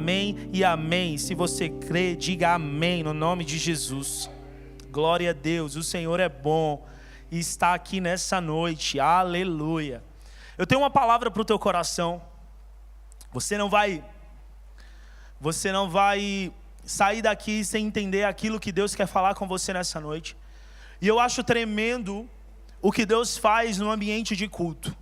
amém e amém. Se você crê, diga amém no nome de Jesus. Glória a Deus, o Senhor é bom e está aqui nessa noite, aleluia. Eu tenho uma palavra para o teu coração. Você não vai sair daqui sem entender aquilo que Deus quer falar com você nessa noite. E eu acho tremendo o que Deus faz no ambiente de culto.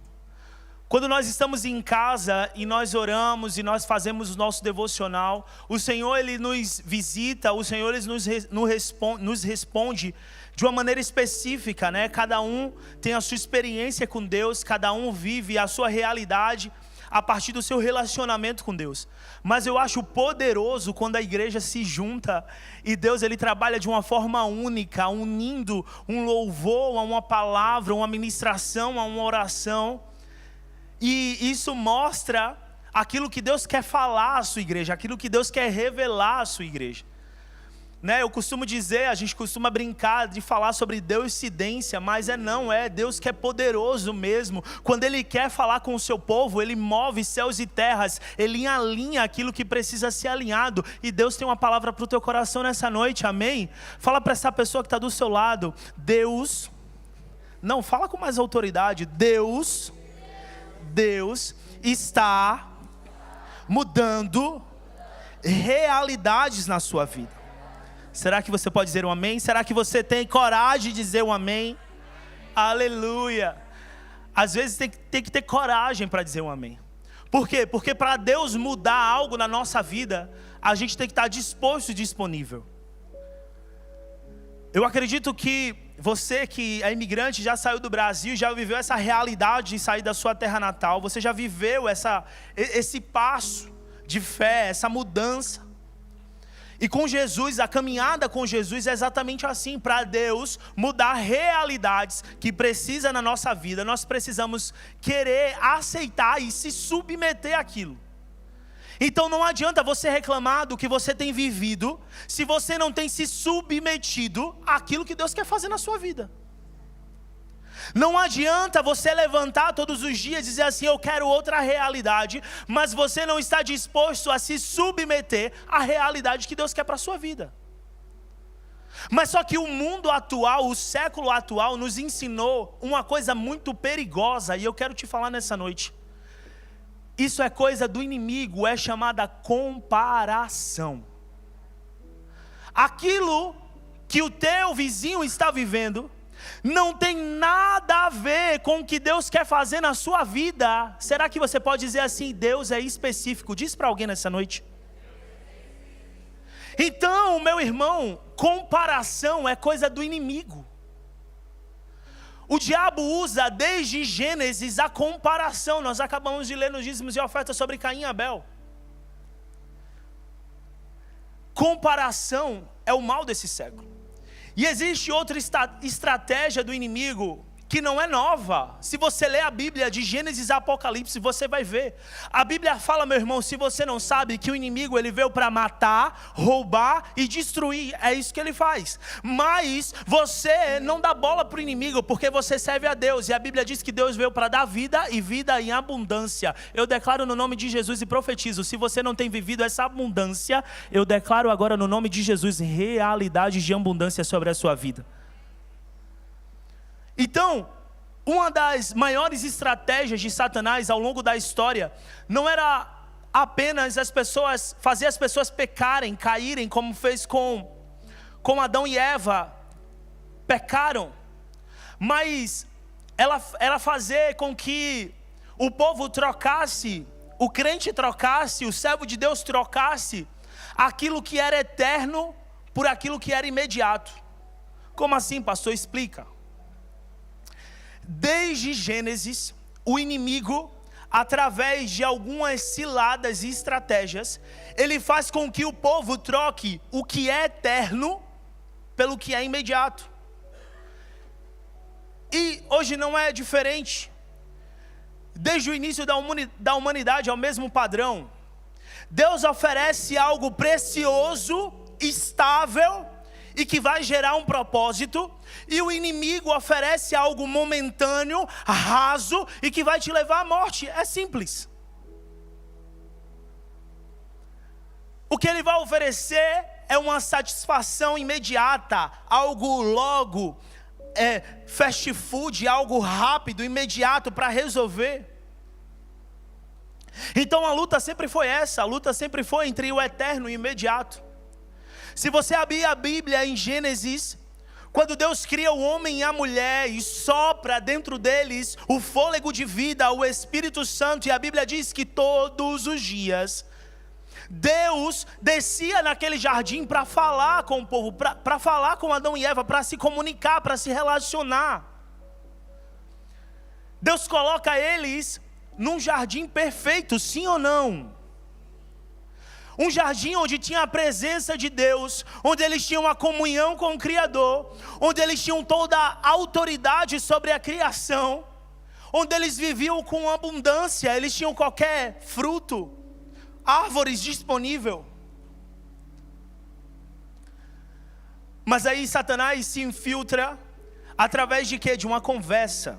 Quando nós estamos em casa e nós oramos e nós fazemos o nosso devocional, o Senhor Ele nos visita, o Senhor Ele nos responde de uma maneira específica, né? Cada um tem a sua experiência com Deus, cada um vive a sua realidade a partir do seu relacionamento com Deus. Mas eu acho poderoso quando a igreja se junta e Deus Ele trabalha de uma forma única, unindo um louvor a uma palavra, uma ministração, a uma oração. E isso mostra aquilo que Deus quer falar à sua igreja, aquilo que Deus quer revelar à sua igreja. Né? Eu costumo dizer, a gente costuma brincar de falar sobre Deuscidência, mas é Deus que é poderoso mesmo. Quando Ele quer falar com o seu povo, Ele move céus e terras, Ele alinha aquilo que precisa ser alinhado. E Deus tem uma palavra para o teu coração nessa noite, amém? Fala para essa pessoa que está do seu lado, fala com mais autoridade, Deus está mudando realidades na sua vida. Será que você pode dizer um amém? Será que você tem coragem de dizer um amém? Aleluia! Às vezes tem que ter coragem para dizer um amém. Por quê? Porque para Deus mudar algo na nossa vida, a gente tem que estar disposto e disponível. Eu acredito que você que é imigrante, já saiu do Brasil, já viveu essa realidade de sair da sua terra natal. Você já viveu esse passo de fé, essa mudança. E com Jesus, a caminhada com Jesus é exatamente assim. Para Deus mudar realidades que precisa na nossa vida, nós precisamos querer aceitar e se submeter àquilo. Então não adianta você reclamar do que você tem vivido, se você não tem se submetido àquilo que Deus quer fazer na sua vida. Não adianta você levantar todos os dias e dizer assim, eu quero outra realidade, mas você não está disposto a se submeter à realidade que Deus quer para a sua vida. Mas só que o mundo atual, o século atual, nos ensinou uma coisa muito perigosa, e eu quero te falar nessa noite. Isso é coisa do inimigo, é chamada comparação. Aquilo que o teu vizinho está vivendo não tem nada a ver com o que Deus quer fazer na sua vida. Será que você pode dizer assim, Deus é específico? Diz para alguém nessa noite. Então, meu irmão, comparação é coisa do inimigo. O diabo usa desde Gênesis a comparação. Nós acabamos de ler nos dízimos e ofertas sobre Caim e Abel. Comparação é o mal desse século. E existe outra estratégia do inimigo que não é nova. Se você ler a Bíblia de Gênesis a Apocalipse, você vai ver. A Bíblia fala, meu irmão, se você não sabe, que o inimigo ele veio para matar, roubar e destruir. É isso que ele faz. Mas você não dá bola para o inimigo, porque você serve a Deus. E a Bíblia diz que Deus veio para dar vida e vida em abundância. Eu declaro no nome de Jesus e profetizo. Se você não tem vivido essa abundância, eu declaro agora no nome de Jesus realidades de abundância sobre a sua vida. Então, uma das maiores estratégias de Satanás ao longo da história não era apenas fazer as pessoas pecarem, caírem, como fez com Adão e Eva, pecaram, mas ela fazer com que o povo trocasse, o crente trocasse, o servo de Deus trocasse aquilo que era eterno por aquilo que era imediato. Como assim, pastor? Explica. Desde Gênesis, o inimigo, através de algumas ciladas e estratégias, ele faz com que o povo troque o que é eterno pelo que é imediato. E hoje não é diferente. Desde o início da humanidade é o mesmo padrão. Deus oferece algo precioso, estável e que vai gerar um propósito, e o inimigo oferece algo momentâneo, raso e que vai te levar à morte. É simples. O que ele vai oferecer é uma satisfação imediata, algo logo, fast food, algo rápido, imediato para resolver. Então a luta sempre foi essa, a luta sempre foi entre o eterno e o imediato. Se você abrir a Bíblia em Gênesis, quando Deus cria o homem e a mulher e sopra dentro deles o fôlego de vida, o Espírito Santo, e a Bíblia diz que todos os dias Deus descia naquele jardim para falar com o povo, para falar com Adão e Eva, para se comunicar, para se relacionar. Deus coloca eles num jardim perfeito, sim ou não? Um jardim onde tinha a presença de Deus, onde eles tinham a comunhão com o Criador, onde eles tinham toda a autoridade sobre a criação, onde eles viviam com abundância, eles tinham qualquer fruto, árvores disponível. Mas aí Satanás se infiltra através de quê? De uma conversa.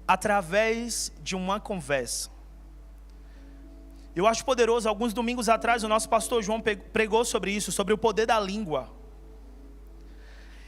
Através de uma conversa. Eu acho poderoso, alguns domingos atrás o nosso pastor João pregou sobre isso, sobre o poder da língua.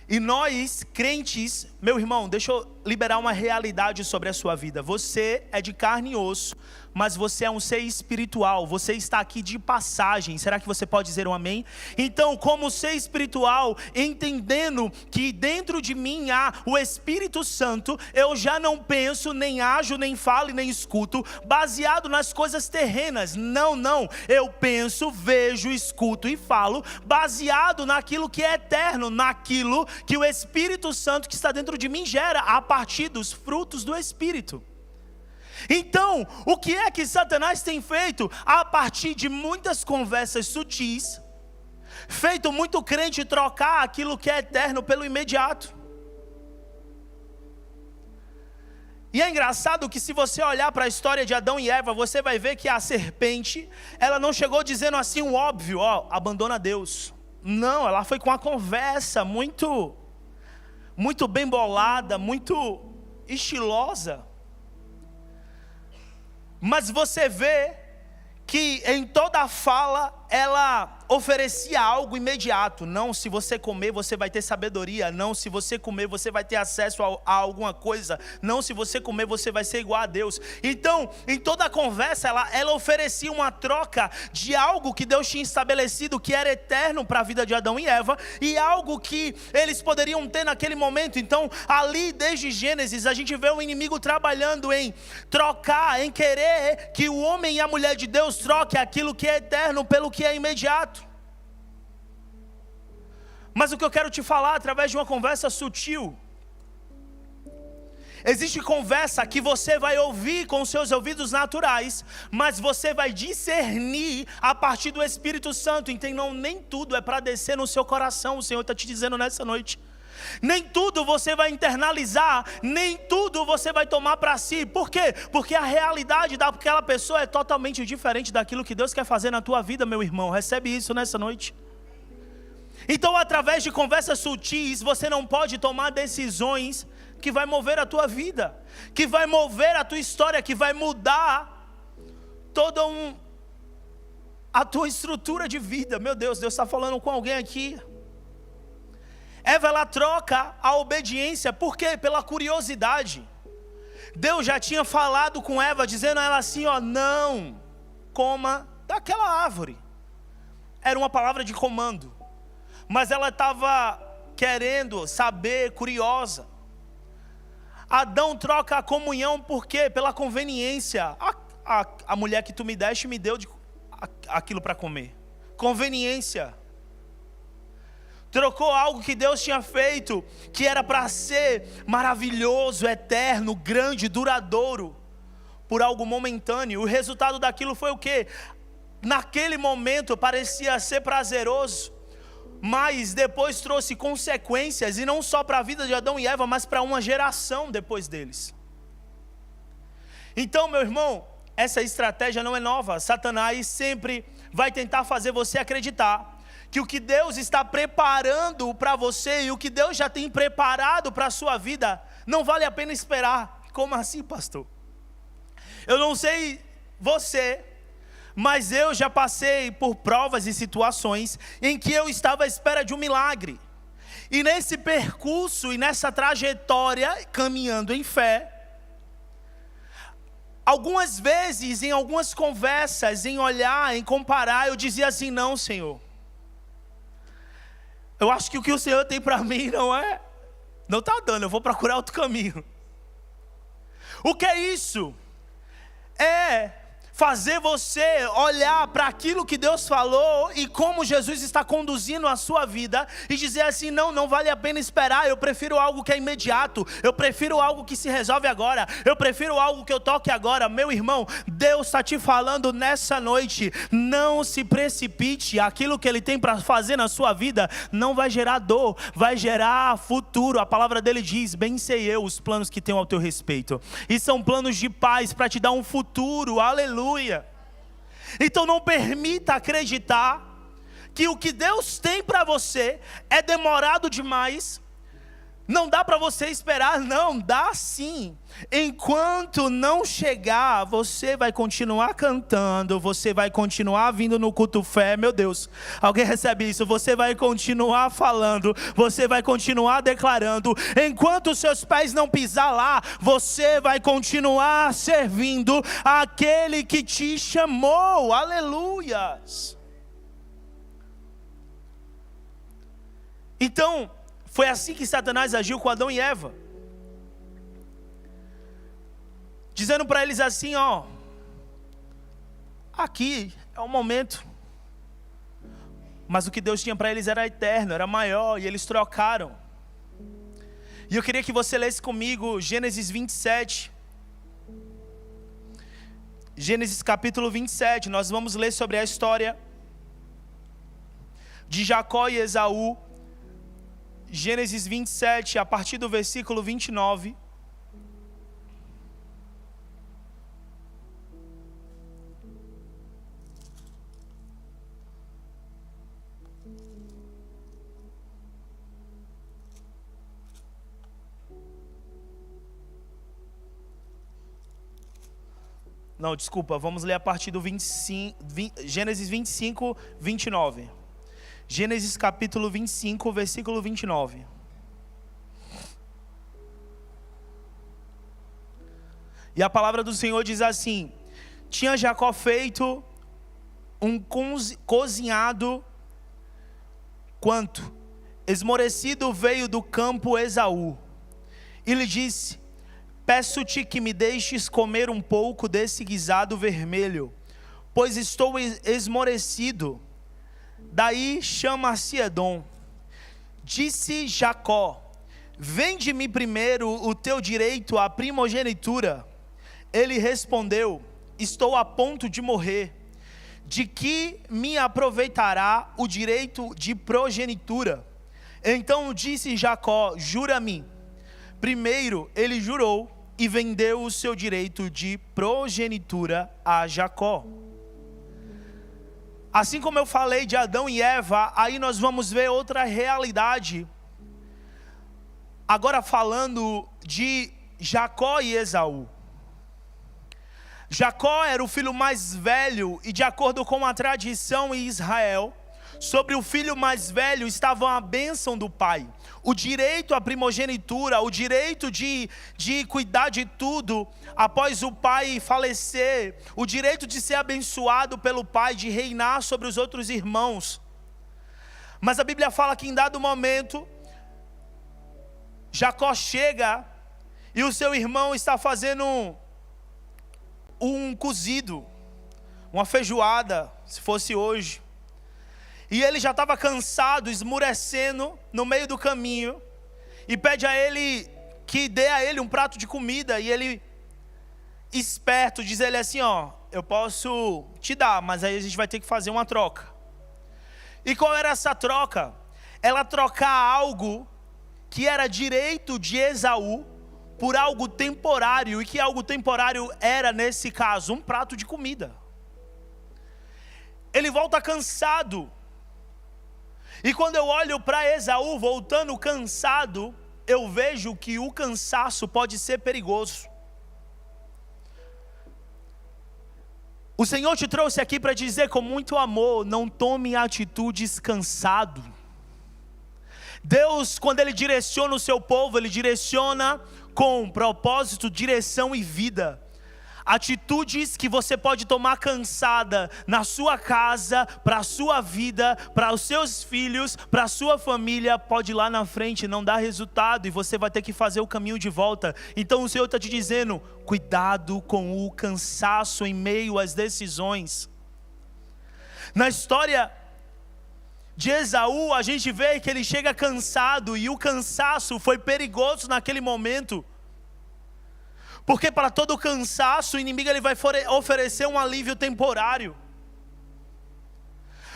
E nós, crentes, meu irmão, deixa eu liberar uma realidade sobre a sua vida. Você é de carne e osso, mas você é um ser espiritual, você está aqui de passagem. Será que você pode dizer um amém? Então, como ser espiritual, entendendo que dentro de mim há o Espírito Santo, eu já não penso, nem ajo, nem falo, nem escuto, baseado nas coisas terrenas. Não, eu penso, vejo, escuto e falo, baseado naquilo que é eterno, naquilo que o Espírito Santo que está dentro de mim gera, a partir dos frutos do Espírito. Então, o que é que Satanás tem feito? A partir de muitas conversas sutis, feito muito crente trocar aquilo que é eterno pelo imediato. E é engraçado que se você olhar para a história de Adão e Eva, você vai ver que a serpente, ela não chegou dizendo assim o óbvio, abandona Deus. Não, ela foi com uma conversa muito bem bolada, muito estilosa. Mas você vê que em toda a fala ela oferecia algo imediato. Não, se você comer você vai ter sabedoria. Não, se você comer você vai ter acesso a alguma coisa. Não, se você comer você vai ser igual a Deus. Então, em toda a conversa ela oferecia uma troca de algo que Deus tinha estabelecido, que era eterno para a vida de Adão e Eva, e algo que eles poderiam ter naquele momento. Então, ali desde Gênesis a gente vê o inimigo trabalhando em trocar, em querer que o homem e a mulher de Deus troquem aquilo que é eterno pelo que é imediato. Mas o que eu quero te falar através de uma conversa sutil, existe conversa que você vai ouvir com seus ouvidos naturais, mas você vai discernir a partir do Espírito Santo. Então nem tudo é para descer no seu coração, o Senhor está te dizendo nessa noite. Nem tudo você vai internalizar, nem tudo você vai tomar para si. Por quê? Porque a realidade daquela pessoa é totalmente diferente daquilo que Deus quer fazer na tua vida, meu irmão. Recebe isso nessa noite. Então, através de conversas sutis, você não pode tomar decisões que vai mover a tua vida, que vai mover a tua história, que vai mudar toda a tua estrutura de vida. Meu Deus, Deus está falando com alguém aqui. Eva, ela troca a obediência, por quê? Pela curiosidade. Deus já tinha falado com Eva, dizendo a ela assim, não coma daquela árvore. Era uma palavra de comando. Mas ela estava querendo saber, curiosa. Adão troca a comunhão por quê? Pela conveniência. A mulher que tu me deste me deu aquilo para comer. Conveniência. Trocou algo que Deus tinha feito, que era para ser maravilhoso, eterno, grande, duradouro, por algo momentâneo. O resultado daquilo foi o quê? Naquele momento parecia ser prazeroso, mas depois trouxe consequências, e não só para a vida de Adão e Eva, mas para uma geração depois deles. Então, meu irmão, essa estratégia não é nova. Satanás sempre vai tentar fazer você acreditar que o que Deus está preparando para você e o que Deus já tem preparado para a sua vida, não vale a pena esperar. Como assim, pastor? Eu não sei você, Mas eu já passei por provas e situações em que eu estava à espera de um milagre. E nesse percurso e nessa trajetória, caminhando em fé, algumas vezes, em algumas conversas, em olhar, em comparar, eu dizia assim: não, Senhor, eu acho que o que o Senhor tem para mim não está dando, eu vou procurar outro caminho. O que é isso? É fazer você olhar para aquilo que Deus falou e como Jesus está conduzindo a sua vida e dizer assim: não vale a pena esperar, eu prefiro algo que é imediato, eu prefiro algo que se resolve agora, eu prefiro algo que eu toque agora. Meu irmão, Deus está te falando nessa noite: não se precipite, aquilo que Ele tem para fazer na sua vida não vai gerar dor, vai gerar futuro. A palavra dele diz: bem sei eu os planos que tenho ao teu respeito, e são planos de paz para te dar um futuro. Aleluia. Então não permita acreditar que o que Deus tem para você é demorado demais. Não dá para você esperar, não, dá sim. Enquanto não chegar, você vai continuar cantando, você vai continuar vindo no culto fé. Meu Deus, alguém recebe isso? Você vai continuar falando, você vai continuar declarando. Enquanto os seus pés não pisar lá, você vai continuar servindo aquele que te chamou. Aleluias. Então, foi assim que Satanás agiu com Adão e Eva, dizendo para eles assim: aqui é o momento, mas o que Deus tinha para eles era eterno, era maior, e eles trocaram. E eu queria que você lesse comigo Gênesis 27, Gênesis capítulo 27, nós vamos ler sobre a história de Jacó e Esaú. Gênesis 27, a partir do versículo 29. Não, desculpa, vamos ler a partir do Gênesis 25, 29. Gênesis capítulo 25, versículo 29. E a palavra do Senhor diz assim: tinha Jacó feito um cozinhado quanto esmorecido veio do campo Esaú, e lhe disse: peço-te que me deixes comer um pouco desse guisado vermelho, pois estou esmorecido. Daí chama-se Edom. Disse Jacó: vende-me primeiro o teu direito à primogenitura. Ele respondeu: estou a ponto de morrer. De que me aproveitará o direito de progenitura? Então disse Jacó: jura-me. Primeiro ele jurou e vendeu o seu direito de progenitura a Jacó. Assim como eu falei de Adão e Eva, aí nós vamos ver outra realidade. Agora falando de Jacó e Esaú. Jacó era o filho mais velho, e de acordo com a tradição em Israel, sobre o filho mais velho estava a bênção do pai, o direito à primogenitura, o direito de cuidar de tudo após o pai falecer, o direito de ser abençoado pelo pai, de reinar sobre os outros irmãos. Mas a Bíblia fala que em dado momento, Jacó chega e o seu irmão está fazendo um cozido, uma feijoada, se fosse hoje. E ele já estava cansado, esmurecendo no meio do caminho, e pede a ele que dê a ele um prato de comida. E ele, esperto, diz a ele assim: eu posso te dar, mas aí a gente vai ter que fazer uma troca. E qual era essa troca? Ela trocar algo que era direito de Esaú por algo temporário. E que algo temporário era, nesse caso? Um prato de comida. Ele volta cansado. E quando eu olho para Esaú voltando cansado, eu vejo que o cansaço pode ser perigoso. O Senhor te trouxe aqui para dizer com muito amor: não tome atitudes cansado. Deus, quando Ele direciona o seu povo, Ele direciona com propósito, direção e vida. Atitudes que você pode tomar cansada na sua casa, para a sua vida, para os seus filhos, para a sua família, pode ir lá na frente não dar resultado e você vai ter que fazer o caminho de volta. Então o Senhor está te dizendo: cuidado com o cansaço em meio às decisões. Na história de Esaú, a gente vê que ele chega cansado, e o cansaço foi perigoso naquele momento. Porque para todo cansaço, o inimigo ele vai oferecer um alívio temporário.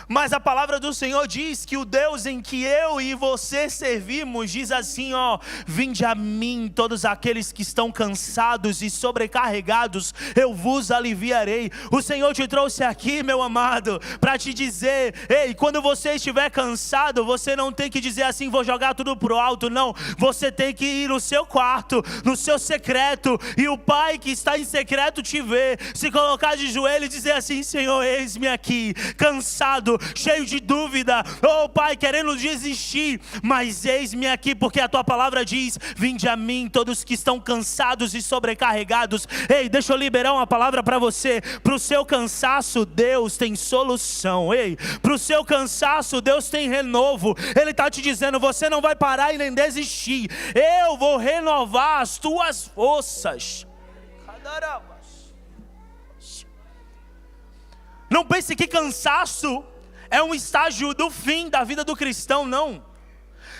Mas a palavra do Senhor diz que o Deus em que eu e você servimos, diz assim, ó: vinde a mim todos aqueles que estão cansados e sobrecarregados, eu vos aliviarei. O Senhor te trouxe aqui, meu amado, para te dizer: ei, quando você estiver cansado, você não tem que dizer assim, vou jogar tudo pro alto, não. Você tem que ir no seu quarto, no seu secreto, e o Pai que está em secreto te vê, se colocar de joelho e dizer assim: Senhor, eis-me aqui, cansado, cheio de dúvida, oh Pai, querendo desistir, mas eis-me aqui, porque a tua palavra diz: vinde a mim todos que estão cansados e sobrecarregados. Ei, deixa eu liberar uma palavra para você. Para o seu cansaço, Deus tem solução. Ei, para o seu cansaço, Deus tem renovo. Ele está te dizendo: você não vai parar e nem desistir, eu vou renovar as tuas forças. Não pense que cansaço é um estágio do fim da vida do cristão, não.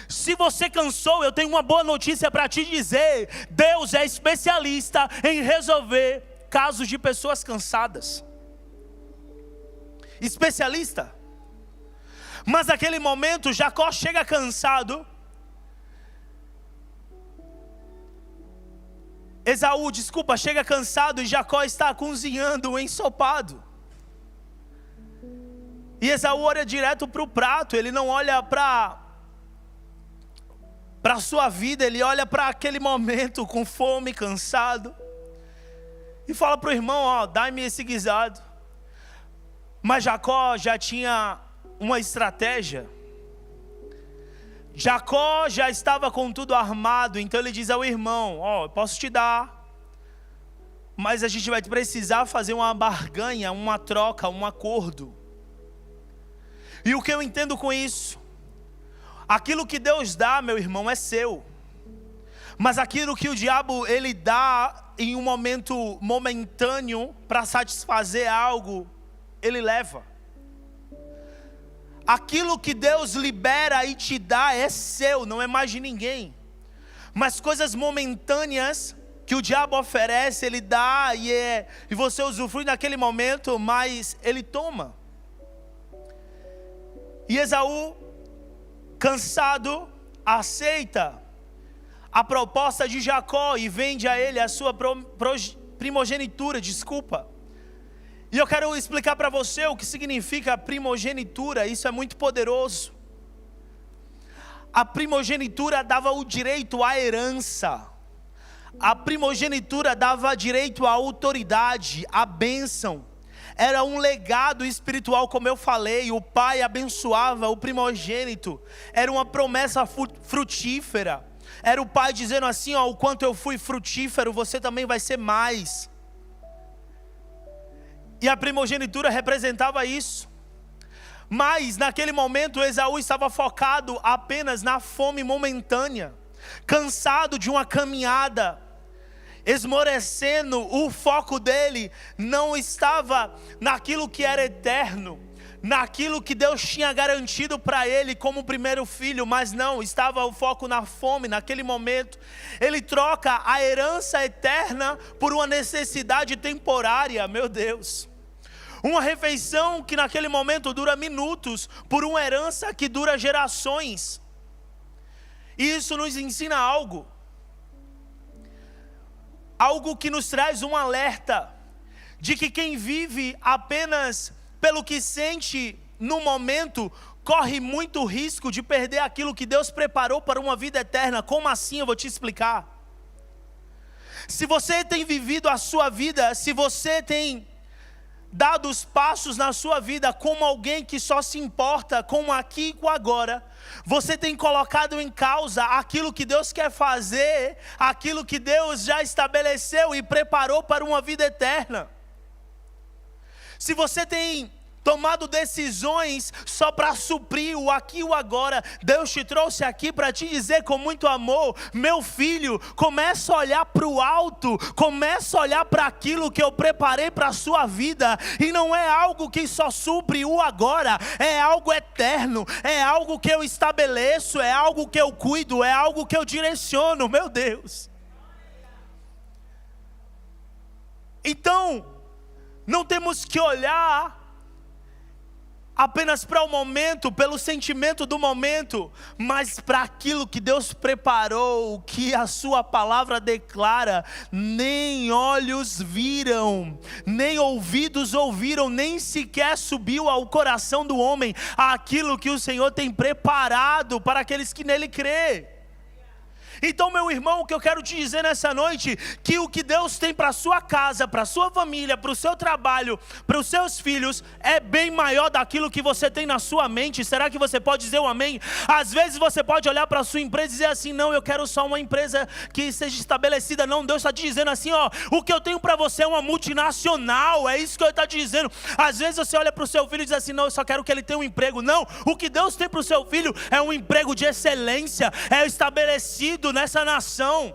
Se você cansou, eu tenho uma boa notícia para te dizer: Deus é especialista em resolver casos de pessoas cansadas. Especialista. Mas naquele momento, Jacó chega cansado. Esaú, chega cansado, e Jacó está cozinhando um ensopado. E Esaú olha direto para o prato, ele não olha para a sua vida, ele olha para aquele momento com fome, cansado, e fala para o irmão: ó, dá-me esse guisado. Mas Jacó já tinha uma estratégia. Jacó já estava com tudo armado, então ele diz ao irmão: ó, eu posso te dar, mas a gente vai precisar fazer uma barganha, uma troca, um acordo. E o que eu entendo com isso? Aquilo que Deus dá, meu irmão, é seu. Mas aquilo que o diabo ele dá em um momento momentâneo para satisfazer algo, ele leva. Aquilo que Deus libera e te dá é seu, não é mais de ninguém. Mas coisas momentâneas que o diabo oferece, ele dá e você usufrui naquele momento, mas ele toma. E Esaú, cansado, aceita a proposta de Jacó e vende a ele a sua primogenitura, E eu quero explicar para você o que significa primogenitura. Isso é muito poderoso. A primogenitura dava o direito à herança. A primogenitura dava direito à autoridade, à bênção. Era um legado espiritual, como eu falei. O pai abençoava o primogênito. Era uma promessa frutífera. Era o pai dizendo assim: ó, o quanto eu fui frutífero, você também vai ser mais. E a primogenitura representava isso. Mas naquele momento Esaú estava focado apenas na fome momentânea, cansado de uma caminhada, esmorecendo. O foco dele não estava naquilo que era eterno, naquilo que Deus tinha garantido para ele como primeiro filho, mas não, estava o foco na fome. Naquele momento ele troca a herança eterna por uma necessidade temporária. Meu Deus, uma refeição que naquele momento dura minutos, por uma herança que dura gerações. E isso nos ensina algo que nos traz um alerta de que quem vive apenas pelo que sente no momento, corre muito risco de perder aquilo que Deus preparou para uma vida eterna. Como assim? Eu vou te explicar. Se você tem vivido a sua vida, se você tem dado os passos na sua vida como alguém que só se importa com o aqui e com o agora. Você tem colocado em causa aquilo que Deus quer fazer, aquilo que Deus já estabeleceu e preparou para uma vida eterna. Se você tem tomado decisões só para suprir o aqui e o agora, Deus te trouxe aqui para te dizer com muito amor: meu filho, começa a olhar para o alto, começa a olhar para aquilo que eu preparei para a sua vida, e não é algo que só supre o agora, é algo eterno, é algo que eu estabeleço, é algo que eu cuido, é algo que eu direciono, meu Deus. Então, não temos que olhar apenas para o momento, pelo sentimento do momento, mas para aquilo que Deus preparou, que a sua palavra declara: nem olhos viram, nem ouvidos ouviram, nem sequer subiu ao coração do homem aquilo que o Senhor tem preparado para aqueles que nele crê. Então, meu irmão, o que eu quero te dizer nessa noite, que o que Deus tem para a sua casa, para a sua família, para o seu trabalho, para os seus filhos, é bem maior daquilo que você tem na sua mente. Será que você pode dizer um amém? Às vezes você pode olhar para a sua empresa e dizer assim: não, eu quero só uma empresa que seja estabelecida. Não, Deus está te dizendo assim: ó, o que eu tenho para você é uma multinacional, é isso que Ele está te dizendo. Às vezes você olha para o seu filho e diz assim: não, eu só quero que ele tenha um emprego. Não, o que Deus tem para o seu filho é um emprego de excelência, é estabelecido nessa nação.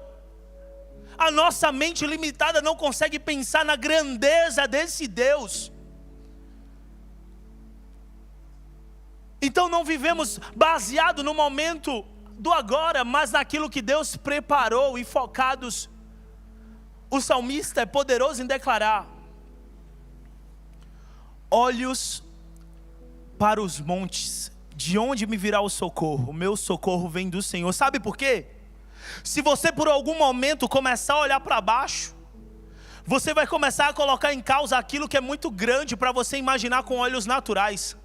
A nossa mente limitada não consegue pensar na grandeza desse Deus. Então não vivemos baseado no momento do agora, mas naquilo que Deus preparou e focados. O salmista é poderoso em declarar: olhos para os montes, de onde me virá o socorro? O meu socorro vem do Senhor. Sabe por quê? Se você por algum momento começar a olhar para baixo, você vai começar a colocar em causa aquilo que é muito grande para você imaginar com olhos naturais.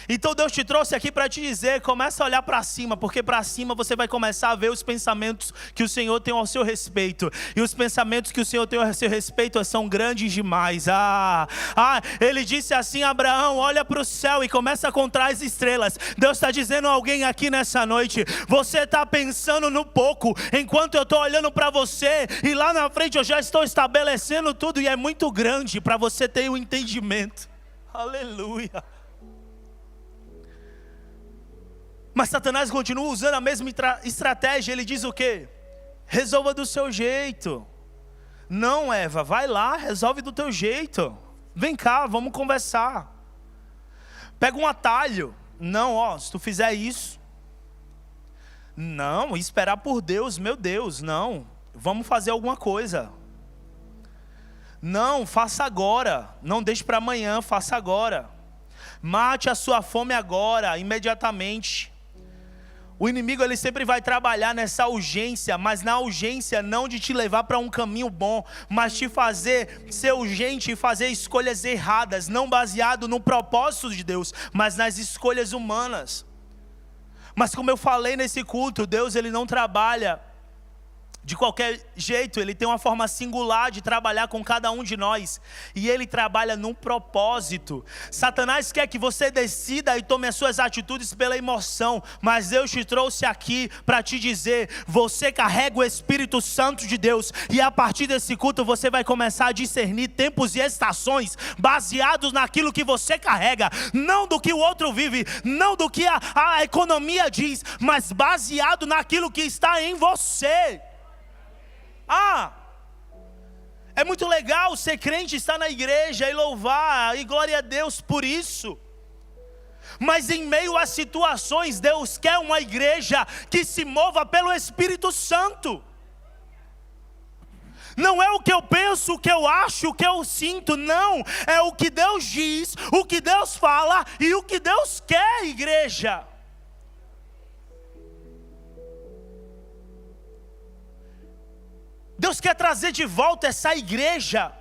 Então Deus te trouxe aqui para te dizer: começa a olhar para cima, porque para cima você vai começar a ver os pensamentos que o Senhor tem ao seu respeito. E os pensamentos que o Senhor tem ao seu respeito são grandes demais. Ele disse assim a Abraão: olha para o céu e começa a contar as estrelas. Deus está dizendo a alguém aqui nessa noite: você está pensando no pouco, enquanto eu estou olhando para você, e lá na frente eu já estou estabelecendo tudo, e é muito grande para você ter um entendimento. Aleluia. Mas Satanás continua usando a mesma estratégia. Ele diz o quê? Resolva do seu jeito. Não, Eva, vai lá, resolve do teu jeito. Vem cá, vamos conversar. Pega um atalho. Não, ó, se tu fizer isso. Não, esperar por Deus, meu Deus, não. Vamos fazer alguma coisa. Não, faça agora. Não deixe para amanhã, faça agora. Mate a sua fome agora, imediatamente. O inimigo, ele sempre vai trabalhar nessa urgência, mas na urgência não de te levar para um caminho bom, mas te fazer ser urgente e fazer escolhas erradas, não baseado no propósito de Deus, mas nas escolhas humanas. Mas como eu falei nesse culto, Deus, ele não trabalha de qualquer jeito. Ele tem uma forma singular de trabalhar com cada um de nós, e Ele trabalha num propósito. Satanás quer que você decida e tome as suas atitudes pela emoção, mas Deus te trouxe aqui para te dizer: você carrega o Espírito Santo de Deus, e a partir desse culto você vai começar a discernir tempos e estações baseados naquilo que você carrega, não do que o outro vive, não do que a economia diz, mas baseado naquilo que está em você. É muito legal ser crente, estar na igreja e louvar, e glória a Deus por isso. Mas em meio a situações, Deus quer uma igreja que se mova pelo Espírito Santo. Não é o que eu penso, o que eu acho, o que eu sinto, não. É o que Deus diz, o que Deus fala e o que Deus quer, igreja. Deus quer trazer de volta essa igreja.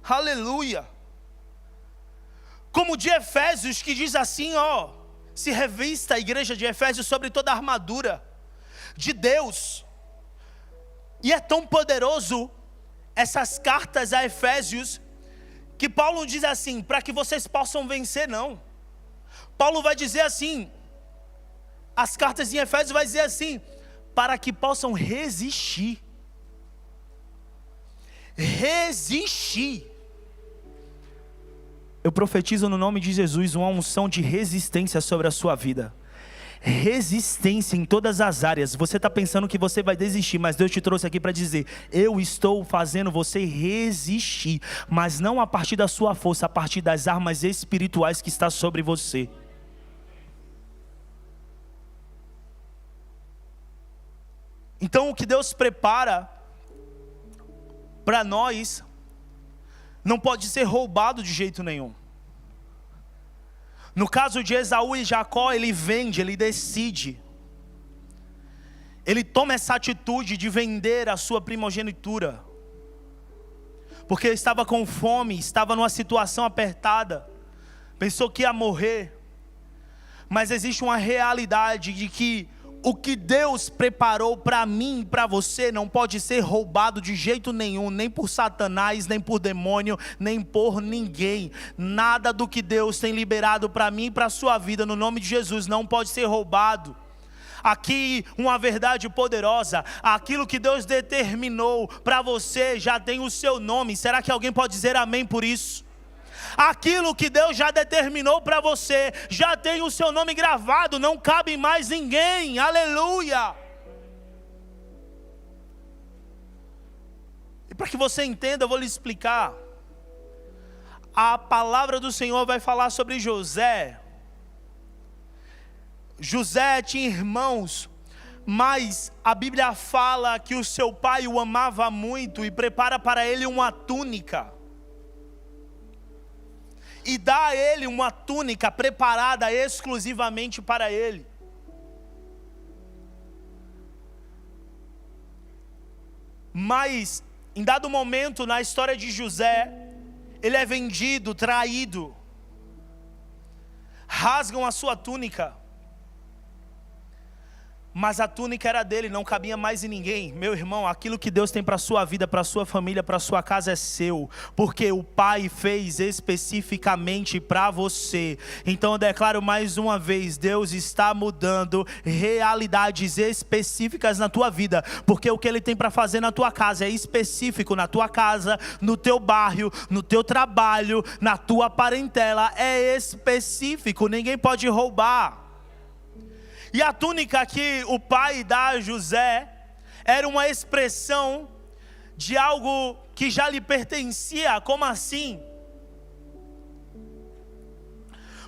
Aleluia. Como de Efésios, que diz assim, ó: se revista a igreja de Efésios sobre toda a armadura de Deus. E é tão poderoso essas cartas a Efésios, que Paulo diz assim, para que vocês possam vencer, não. Paulo vai dizer assim, as cartas em Efésios vai dizer assim, para que possam resistir. Resistir. Eu profetizo no nome de Jesus uma unção de resistência sobre a sua vida. Resistência em todas as áreas. Você está pensando que você vai desistir, mas Deus te trouxe aqui para dizer, eu estou fazendo você resistir, mas não a partir da sua força, a partir das armas espirituais que está sobre você. Então o que Deus prepara para nós não pode ser roubado de jeito nenhum. No caso de Esaú e Jacó, ele vende, ele decide. Ele toma essa atitude de vender a sua primogenitura. Porque estava com fome, estava numa situação apertada. Pensou que ia morrer. Mas existe uma realidade de que o que Deus preparou para mim e para você não pode ser roubado de jeito nenhum, nem por Satanás, nem por demônio, nem por ninguém. Nada do que Deus tem liberado para mim e para a sua vida, no nome de Jesus, não pode ser roubado. Aqui uma verdade poderosa, aquilo que Deus determinou para você já tem o seu nome. Será que alguém pode dizer amém por isso? Aquilo que Deus já determinou para você já tem o seu nome gravado, não cabe mais ninguém, aleluia. E para que você entenda, eu vou lhe explicar. A palavra do Senhor vai falar sobre José. José tinha irmãos, mas a Bíblia fala que o seu pai o amava muito e prepara para ele uma túnica. E dá a ele uma túnica preparada exclusivamente para ele. Mas, em dado momento na história de José, ele é vendido, traído. Rasgam a sua túnica. Mas a túnica era dele, não cabia mais em ninguém. Meu irmão, aquilo que Deus tem para a sua vida, para a sua família, para a sua casa é seu. Porque o Pai fez especificamente para você. Então eu declaro mais uma vez, Deus está mudando realidades específicas na tua vida. Porque o que Ele tem para fazer na tua casa é específico na tua casa, no teu bairro, no teu trabalho, na tua parentela. É específico, ninguém pode roubar. E a túnica que o pai dá a José era uma expressão de algo que já lhe pertencia. Como assim?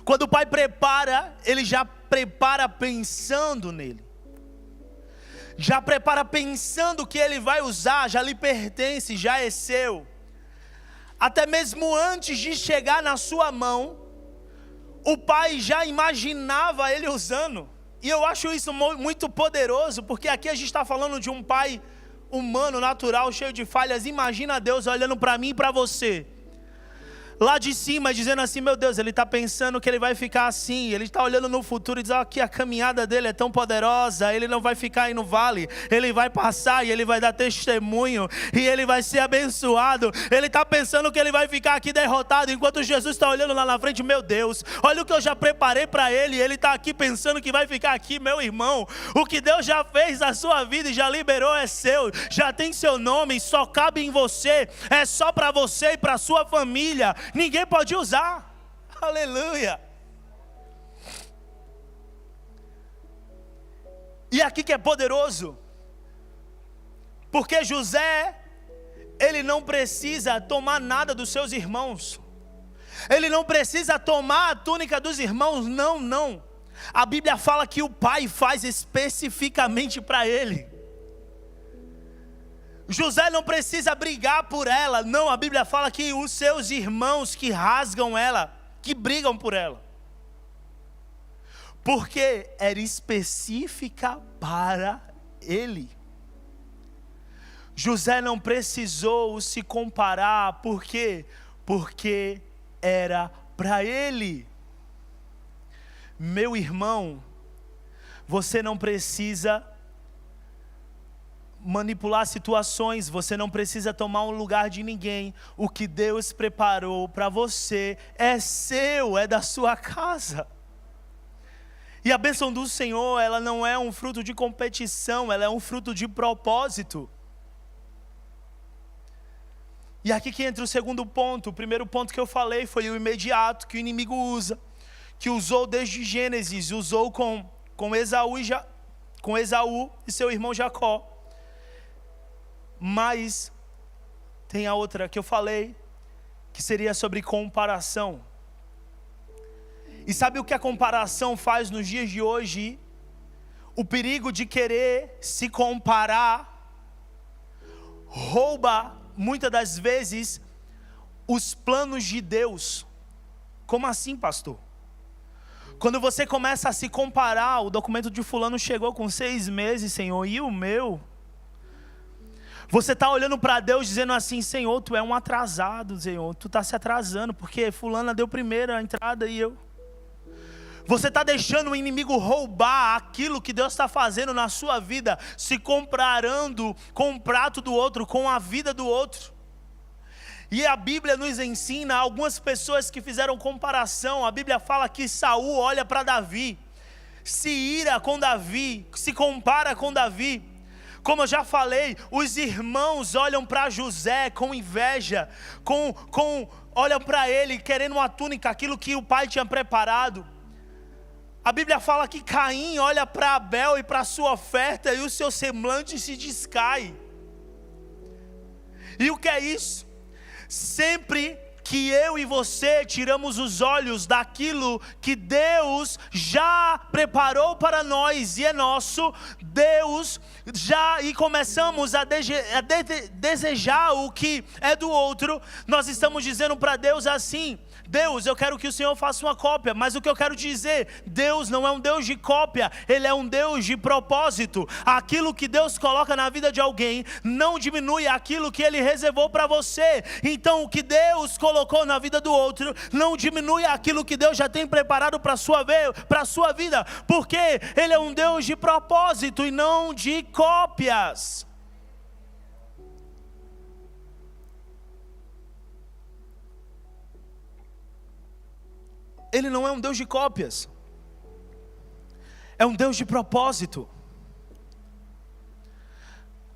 Quando o pai prepara, ele já prepara pensando nele. Já prepara pensando que ele vai usar, já lhe pertence, já é seu. Até mesmo antes de chegar na sua mão, o pai já imaginava ele usando. E eu acho isso muito poderoso, porque aqui a gente está falando de um pai humano, natural, cheio de falhas. Imagina Deus olhando para mim e para você, lá de cima, dizendo assim, meu Deus, ele está pensando que ele vai ficar assim, ele está olhando no futuro e diz, aqui a caminhada dele é tão poderosa, ele não vai ficar aí no vale, ele vai passar e ele vai dar testemunho, e ele vai ser abençoado. Ele está pensando que ele vai ficar aqui derrotado, enquanto Jesus está olhando lá na frente, meu Deus, olha o que eu já preparei para ele, ele está aqui pensando que vai ficar aqui. Meu irmão, o que Deus já fez na sua vida e já liberou é seu, já tem seu nome, só cabe em você, é só para você e para sua família. Ninguém pode usar, aleluia. E aqui que é poderoso, porque José, ele não precisa tomar nada dos seus irmãos, ele não precisa tomar a túnica dos irmãos, não. A Bíblia fala que o pai faz especificamente para ele. José não precisa brigar por ela, não, a Bíblia fala que os seus irmãos que rasgam ela, que brigam por ela. Porque era específica para ele. José não precisou se comparar, por quê? Porque era para ele. Meu irmão, você não precisa manipular situações, você não precisa tomar um lugar de ninguém. O que Deus preparou para você é seu, é da sua casa. E a bênção do Senhor, ela não é um fruto de competição, ela é um fruto de propósito. E aqui que entra o segundo ponto. O primeiro ponto que eu falei foi o imediato, que o inimigo usa, que usou desde Gênesis, usou com Esaú e seu irmão Jacó. Mas tem a outra que eu falei, que seria sobre comparação. E sabe o que a comparação faz nos dias de hoje? O perigo de querer se comparar rouba muitas das vezes os planos de Deus. Como assim, pastor? Quando você começa a se comparar, o documento de fulano chegou com 6 meses, Senhor, e o meu? Você está olhando para Deus dizendo assim: Senhor, Tu é um atrasado, Senhor, Tu está se atrasando, porque fulana deu primeiro a entrada e eu. Você está deixando o inimigo roubar aquilo que Deus está fazendo na sua vida, se comparando com o prato do outro, com a vida do outro. E a Bíblia nos ensina algumas pessoas que fizeram comparação. A Bíblia fala que Saul olha para Davi, se ira com Davi, se compara com Davi. Como eu já falei, os irmãos olham para José com inveja, olham para ele querendo uma túnica, aquilo que o pai tinha preparado. A Bíblia fala que Caim olha para Abel e para a sua oferta e o seu semblante se descai. E o que é isso? Sempre que eu e você tiramos os olhos daquilo que Deus já preparou para nós e é nosso, e começamos a desejar o que é do outro, nós estamos dizendo para Deus assim: Deus, eu quero que o Senhor faça uma cópia, mas o que eu quero dizer, Deus não é um Deus de cópia, Ele é um Deus de propósito. Aquilo que Deus coloca na vida de alguém, não diminui aquilo que Ele reservou para você. Então o que Deus colocou na vida do outro, não diminui aquilo que Deus já tem preparado para a sua vida, porque Ele é um Deus de propósito e não de cópias. Ele não é um Deus de cópias, é um Deus de propósito.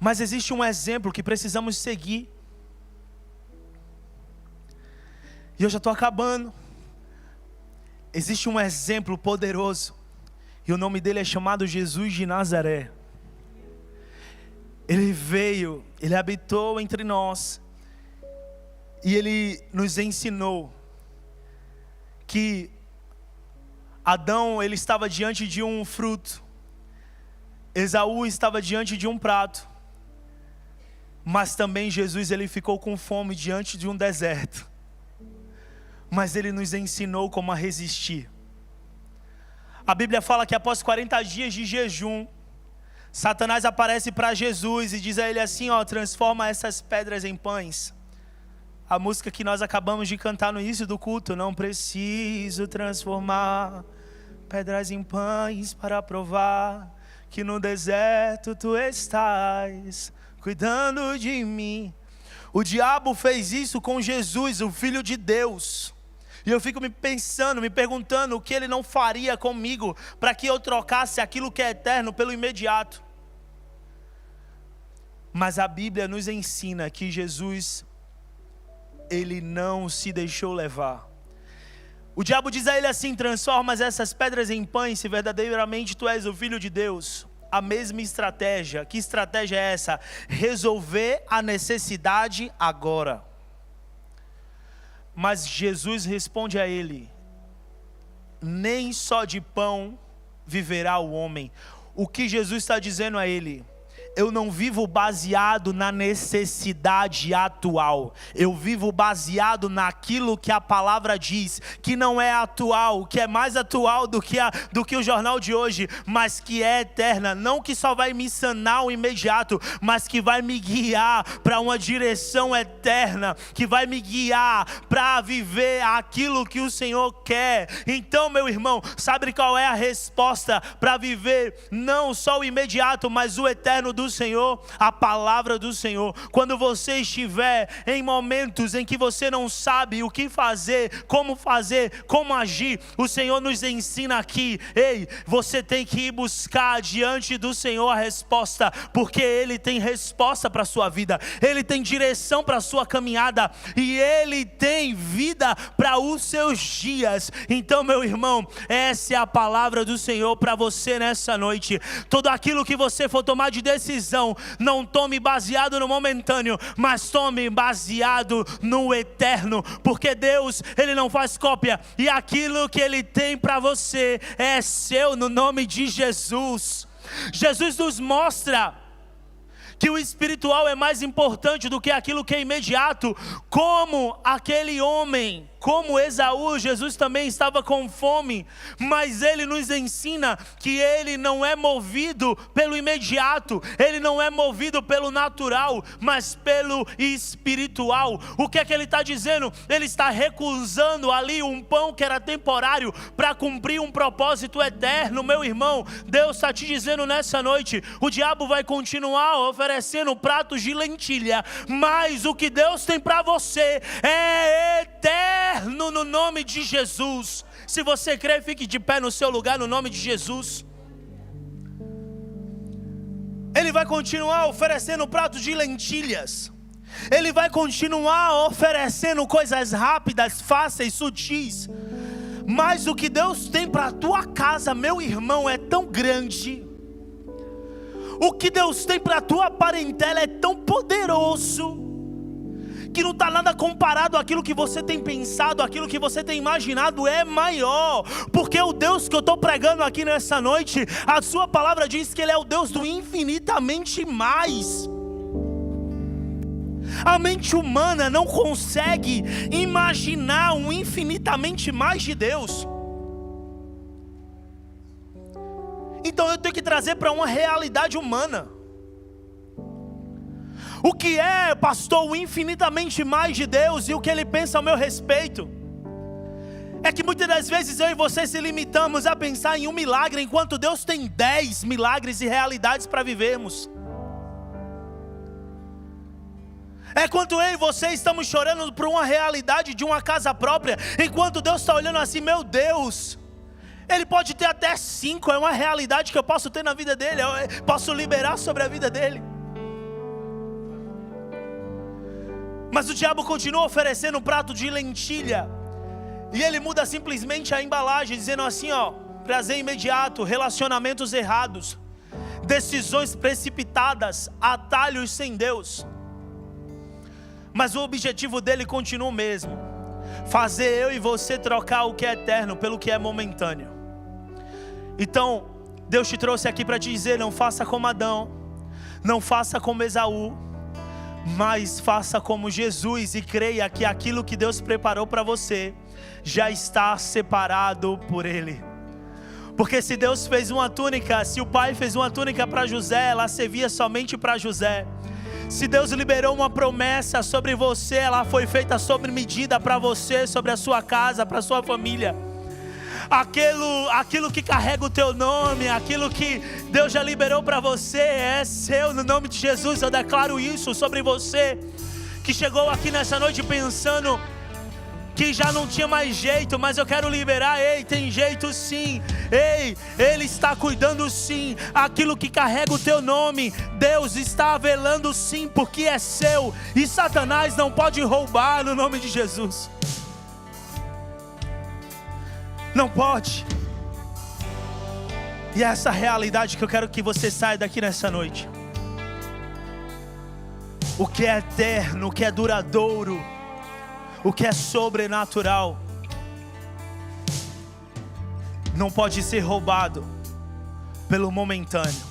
Mas existe um exemplo que precisamos seguir, e eu já estou acabando. Existe um exemplo poderoso, e o nome dele é chamado Jesus de Nazaré. Ele veio, ele habitou entre nós, e ele nos ensinou que Adão, ele estava diante de um fruto, Esaú estava diante de um prato, mas também Jesus, ele ficou com fome diante de um deserto, mas ele nos ensinou como a resistir. A Bíblia fala que após 40 dias de jejum, Satanás aparece para Jesus e diz a ele assim: transforma essas pedras em pães. A música que nós acabamos de cantar no início do culto: não preciso transformar pedras em pães para provar que no deserto Tu estás cuidando de mim. O diabo fez isso com Jesus, o Filho de Deus. E eu fico me perguntando o que ele não faria comigo para que eu trocasse aquilo que é eterno pelo imediato. Mas a Bíblia nos ensina que Jesus, ele não se deixou levar. O diabo diz a ele assim: transformas essas pedras em pães se verdadeiramente Tu és o Filho de Deus. A mesma estratégia. Que estratégia é essa? Resolver a necessidade agora. Mas Jesus responde a ele: nem só de pão viverá o homem. O que Jesus está dizendo a ele? Eu não vivo baseado na necessidade atual. Eu vivo baseado naquilo que a palavra diz, que não é atual, que é mais atual do que o jornal de hoje, mas que é eterna. Não que só vai me sanar o imediato, mas que vai me guiar para uma direção eterna, que vai me guiar para viver aquilo que o Senhor quer. Então, meu irmão, sabe qual é a resposta para viver não só o imediato, mas o eterno do do Senhor, a palavra do Senhor. Quando você estiver em momentos em que você não sabe o que fazer, como agir, o Senhor nos ensina aqui: ei, você tem que ir buscar diante do Senhor a resposta, porque Ele tem resposta para a sua vida, Ele tem direção para a sua caminhada, e Ele tem vida para os seus dias. Então, meu irmão, essa é a palavra do Senhor para você nessa noite. Tudo aquilo que você for tomar de decisão, não tome baseado no momentâneo, mas tome baseado no eterno, porque Deus, Ele não faz cópia, e aquilo que Ele tem para você é seu, no nome de Jesus. Jesus nos mostra que o espiritual é mais importante do que aquilo que é imediato, como aquele homem, como Esaú. Jesus também estava com fome, mas ele nos ensina que ele não é movido pelo imediato, ele não é movido pelo natural, mas pelo espiritual. O que é que ele está dizendo? Ele está recusando ali um pão que era temporário para cumprir um propósito eterno. Meu irmão, Deus está te dizendo nessa noite: o diabo vai continuar oferecendo pratos de lentilha, mas o que Deus tem para você é eterno, no nome de Jesus. Se você crê, fique de pé no seu lugar, no nome de Jesus. Ele vai continuar oferecendo pratos de lentilhas, Ele vai continuar oferecendo coisas rápidas, fáceis, sutis, mas o que Deus tem para a tua casa, meu irmão, é tão grande. O que Deus tem para a tua parentela é tão poderoso, que não está nada comparado àquilo que você tem pensado, àquilo que você tem imaginado. É maior, porque o Deus que eu estou pregando aqui nessa noite, a sua palavra diz que Ele é o Deus do infinitamente mais. A mente humana não consegue imaginar um infinitamente mais de Deus. Então eu tenho que trazer para uma realidade humana. O que é, pastor, o infinitamente mais de Deus e o que Ele pensa ao meu respeito? É que muitas das vezes eu e você se limitamos a pensar em um milagre, enquanto Deus tem 10 milagres e realidades para vivermos. É quando eu e você estamos chorando por uma realidade de uma casa própria, enquanto Deus está olhando assim: meu Deus, Ele pode ter até 5, é uma realidade que eu posso ter na vida dele, eu posso liberar sobre a vida dele. Mas o diabo continua oferecendo um prato de lentilha, e ele muda simplesmente a embalagem, dizendo assim: ó, prazer imediato, relacionamentos errados, decisões precipitadas, atalhos sem Deus. Mas o objetivo dele continua o mesmo: fazer eu e você trocar o que é eterno pelo que é momentâneo. Então Deus te trouxe aqui para te dizer: não faça como Adão, não faça como Esaú, mas faça como Jesus, e creia que aquilo que Deus preparou para você já está separado por Ele. Porque se Deus fez uma túnica, se o pai fez uma túnica para José, ela servia somente para José. Se Deus liberou uma promessa sobre você, ela foi feita sobre medida para você, sobre a sua casa, para a sua família. Aquilo que carrega o teu nome, aquilo que Deus já liberou para você, é seu, no nome de Jesus. Eu declaro isso sobre você que chegou aqui nessa noite pensando que já não tinha mais jeito, mas eu quero liberar: ei, tem jeito sim, ei, Ele está cuidando sim. Aquilo que carrega o teu nome, Deus está velando sim, porque é seu, e Satanás não pode roubar, no nome de Jesus. Não pode. E é essa realidade que eu quero que você saia daqui nessa noite. O que é eterno, o que é duradouro, o que é sobrenatural, não pode ser roubado pelo momentâneo.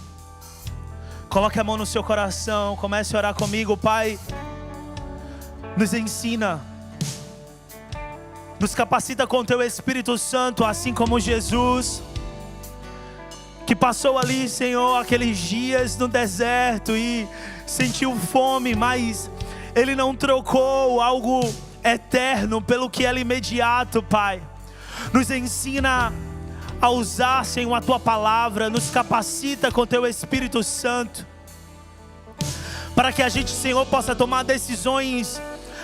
Coloque a mão no seu coração, comece a orar comigo. Pai, nos ensina, nos capacita com Teu Espírito Santo, assim como Jesus, que passou ali, Senhor, aqueles dias no deserto e sentiu fome, mas Ele não trocou algo eterno pelo que era imediato. Pai, nos ensina a usar, Senhor, a Tua palavra, nos capacita com Teu Espírito Santo, para que a gente, Senhor, possa tomar decisões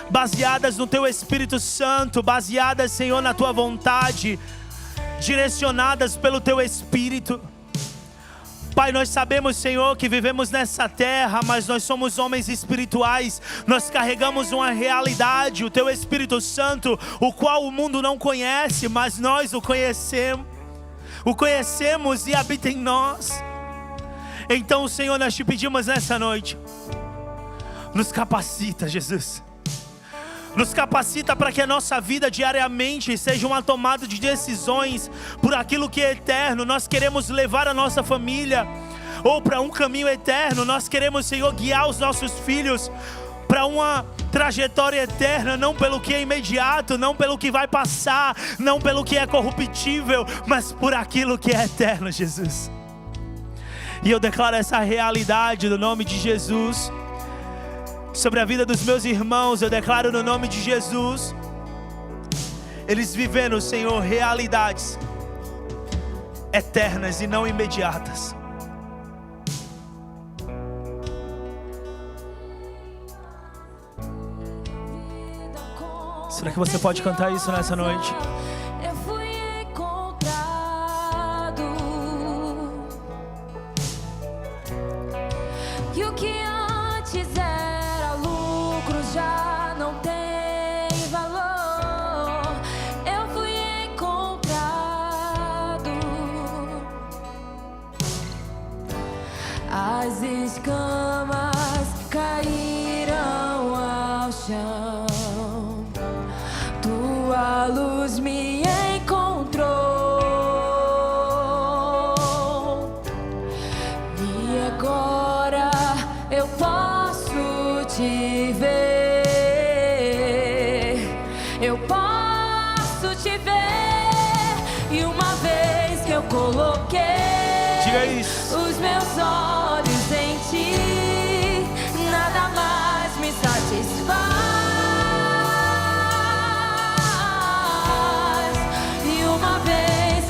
baseadas no Teu Espírito Santo, baseadas, Senhor, na Tua vontade, direcionadas pelo Teu Espírito. Pai, nós sabemos, Senhor, que vivemos nessa terra, mas nós somos homens espirituais. Nós carregamos uma realidade, o Teu Espírito Santo, o qual o mundo não conhece, mas nós o conhecemos. O conhecemos e habita em nós. Então, Senhor, nós te pedimos nessa noite, nos capacita, Jesus. Nos capacita para que a nossa vida diariamente seja uma tomada de decisões por aquilo que é eterno. Nós queremos levar a nossa família ou para um caminho eterno. Nós queremos, Senhor, guiar os nossos filhos para uma trajetória eterna, não pelo que é imediato, não pelo que vai passar, não pelo que é corruptível, mas por aquilo que é eterno, Jesus. E eu declaro essa realidade no nome de Jesus sobre a vida dos meus irmãos. Eu declaro no nome de Jesus, eles vivendo, Senhor, realidades eternas e não imediatas. Será que você pode cantar isso nessa noite? Eu fui encontrado, e o que antes era lucro já não tem valor. Eu fui encontrado, as escamas caíram ao chão, Tua luz me encontrou, e agora eu posso te ver, eu posso te ver. E uma vez que eu coloquei os meus olhos em Ti, nada mais me satisfaz.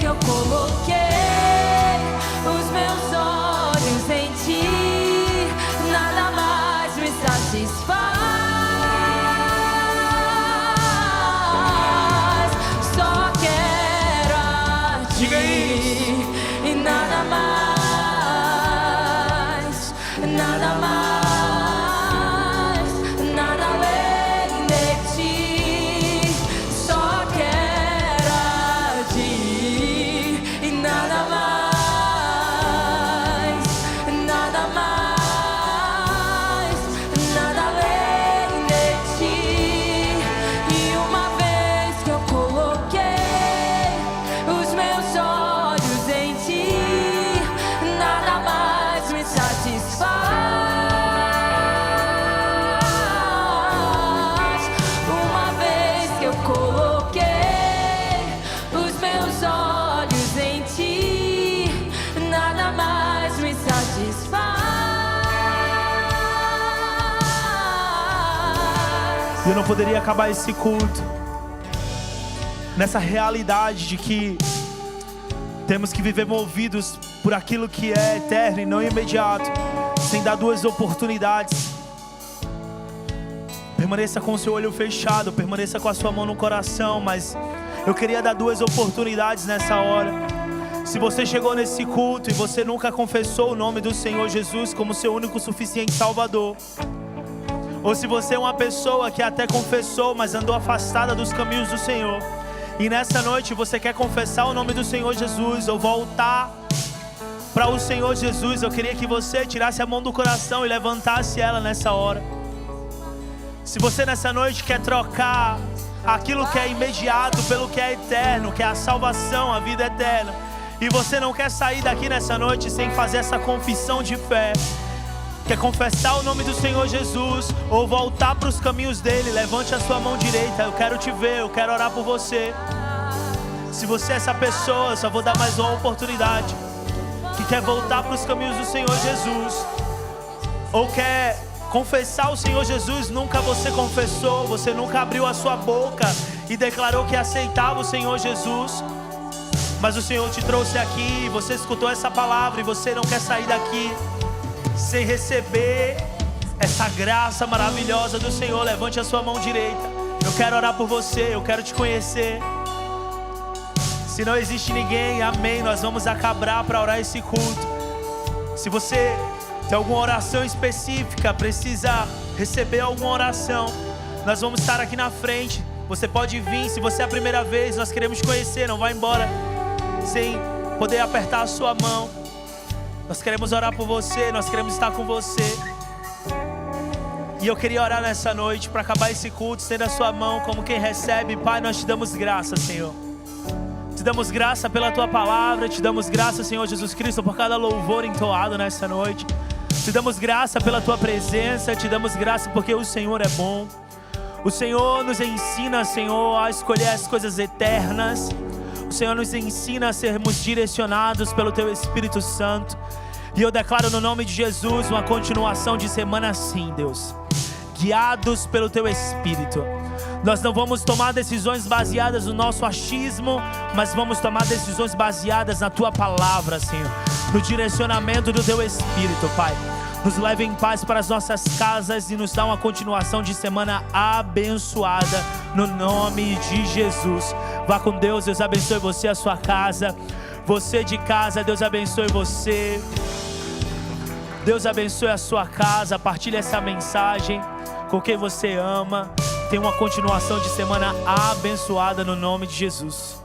Eu coloquei os meus olhos em Ti, nada mais me satisfaz. Só quero a Ti e nada mais, nada mais, nada além de Ti. Só quero a Ti, nada mais, nada mais, nada além de Ti. E uma vez que eu coloquei os meus olhos em Ti, nada mais me satisfaz. Uma vez que eu coloquei os meus olhos em Ti, nada mais me satisfaz. Eu não poderia acabar esse culto nessa realidade de que temos que viver movidos por aquilo que é eterno e não imediato, sem dar duas oportunidades. Permaneça com o seu olho fechado, permaneça com a sua mão no coração, mas eu queria dar duas oportunidades nessa hora. Se você chegou nesse culto e você nunca confessou o nome do Senhor Jesus como seu único e suficiente Salvador, ou se você é uma pessoa que até confessou, mas andou afastada dos caminhos do Senhor, e nessa noite você quer confessar o nome do Senhor Jesus ou voltar para o Senhor Jesus, eu queria que você tirasse a mão do coração e levantasse ela nessa hora. Se você nessa noite quer trocar aquilo que é imediato pelo que é eterno, que é a salvação, a vida eterna, e você não quer sair daqui nessa noite sem fazer essa confissão de fé, quer confessar o nome do Senhor Jesus ou voltar para os caminhos dele, levante a sua mão direita. Eu quero te ver, eu quero orar por você. Se você é essa pessoa, eu só vou dar mais uma oportunidade, que quer voltar para os caminhos do Senhor Jesus, ou quer confessar o Senhor Jesus, nunca você confessou, você nunca abriu a sua boca e declarou que aceitava o Senhor Jesus, mas o Senhor te trouxe aqui, você escutou essa palavra e você não quer sair daqui sem receber essa graça maravilhosa do Senhor. Levante a sua mão direita. Eu quero orar por você, eu quero te conhecer. Se não existe ninguém, amém, nós vamos acabar para orar esse culto. Se você tem alguma oração específica, precisa receber alguma oração, nós vamos estar aqui na frente. Você pode vir, se você é a primeira vez, nós queremos te conhecer. Não vai embora sem poder apertar a sua mão. Nós queremos orar por você, nós queremos estar com você. E eu queria orar nessa noite para acabar esse culto, estenda a sua mão como quem recebe. Pai, nós te damos graça, Senhor. Te damos graça pela tua palavra, te damos graça, Senhor Jesus Cristo, por cada louvor entoado nessa noite. Te damos graça pela tua presença, te damos graça porque o Senhor é bom. O Senhor nos ensina, Senhor, a escolher as coisas eternas. O Senhor nos ensina a sermos direcionados pelo teu Espírito Santo. E eu declaro no nome de Jesus uma continuação de semana assim, Deus, guiados pelo teu Espírito. Nós não vamos tomar decisões baseadas no nosso achismo, mas vamos tomar decisões baseadas na tua palavra, Senhor, no direcionamento do teu Espírito, Pai. Nos leve em paz para as nossas casas e nos dá uma continuação de semana abençoada, no nome de Jesus. Vá com Deus, Deus abençoe você e a sua casa. Você de casa, Deus abençoe você. Deus abençoe a sua casa. Partilhe essa mensagem com quem você ama. Tenha uma continuação de semana abençoada no nome de Jesus.